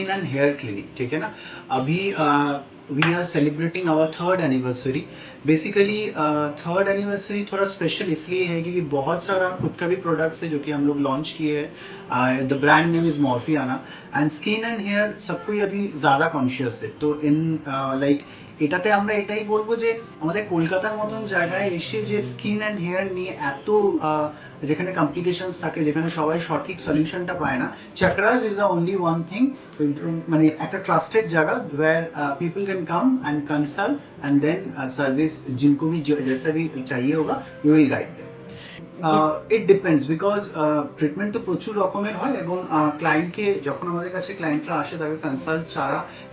Skin and hair clinic, ठीक है ना। अभी we are celebrating our 3rd anniversary. Basically 3rd anniversary थोड़ा स्पेशल इसलिए है क्योंकि बहुत सारा खुद का भी प्रोडक्ट्स है जो कि हम लोग लॉन्च किए हैं। The brand name is Morphiana and skin and hair सबको अभी ज़्यादा कॉन्शियस है। तो इन লাইক এটাতে আমরা এটাই বলবো যে আমাদের কলকাতার মতন জায়গায় এসে যে স্কিন অ্যান্ড হেয়ার নিয়ে এত যেখানে কমপ্লিকেশনস থাকে, যেখানে সবাই সঠিক সলিউশনটা পায় না, chakras is the only one thing, মানে একটা ট্রাস্টেড জায়গা where people can come and consult and then service जिनको भी जैसा भी चाहिए होगा we will guide them. It depends because treatment তো প্রচুর রকমের হয় এবং ক্লায়েন্টকে যখন আমাদের কাছে ক্লায়েন্টরা আসে তাকে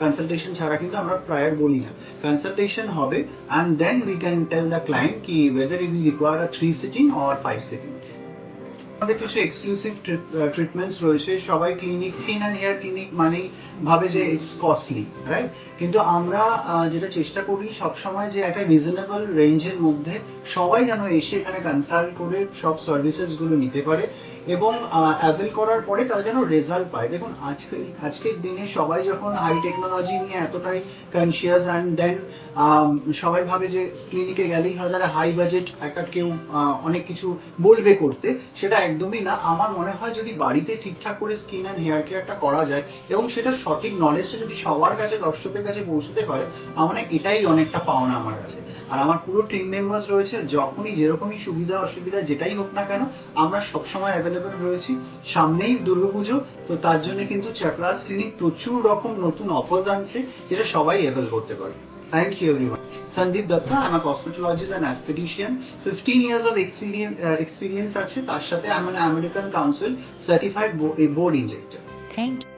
কনসালটেশন ছাড়া কিন্তু আমরা প্রায়র বলি না। কনসালটেশন হবে and then we can tell the client কি whether it will require a 3 sitting or 5 sitting. আমাদের কিছু এক্সক্লুসিভ ট্রিটমেন্টস রয়েছে। সবাই স্কিন অ্যান্ড হেয়ার ক্লিনিক মানেই ভাবে যে ইটস কস্টলি, রাইট? কিন্তু আমরা যেটা চেষ্টা করি সবসময় যে একটা রিজনেবল রেঞ্জের মধ্যে সবাই যেন এসে এখানে কনসাল্ট করে সব সার্ভিসেসগুলো নিতে পারে এবং অ্যাভেল করার পরে তারা যেন রেজাল্ট পায়। দেখুন আজকের দিনে সবাই যখন হাই টেকনোলজি নিয়ে এতটাই কনসিয়াস অ্যান্ড দেন সবাই ভাবে যে ক্লিনিকে গেলেই হয় তারা হাই বাজেট একটা কেউ অনেক কিছু বলবে করতে, সেটা একদমই না। আমার মনে হয় যদি বাড়িতে ঠিকঠাক করে স্কিন অ্যান্ড হেয়ার কেয়ারটা করা যায় এবং সেটা সঠিক নলেজটা যদি সবার কাছে দর্শকের কাছে পৌঁছতে পারে, আমার এটাই অনেকটা পাওনা আমার কাছে। আর আমার পুরো টিম মেম্বার্স রয়েছে, যখনই যেরকমই সুবিধা অসুবিধা যেটাই হোক না কেন আমরা সবসময় অ্যাভেলেবেল রয়েছি। সামনেই দুর্গাপুজো, তো তার জন্য কিন্তু চক্রাস ক্লিনিক প্রচুর রকম নতুন অফার্স আনছে যেটা সবাই অ্যাভেল করতে পারে। Thank you everyone. Sandeep Datta, I'm a cosmetologist and aesthetician. 15 years of experience আছে, তার সাথে I'm an American Council certified board injector. Thank you.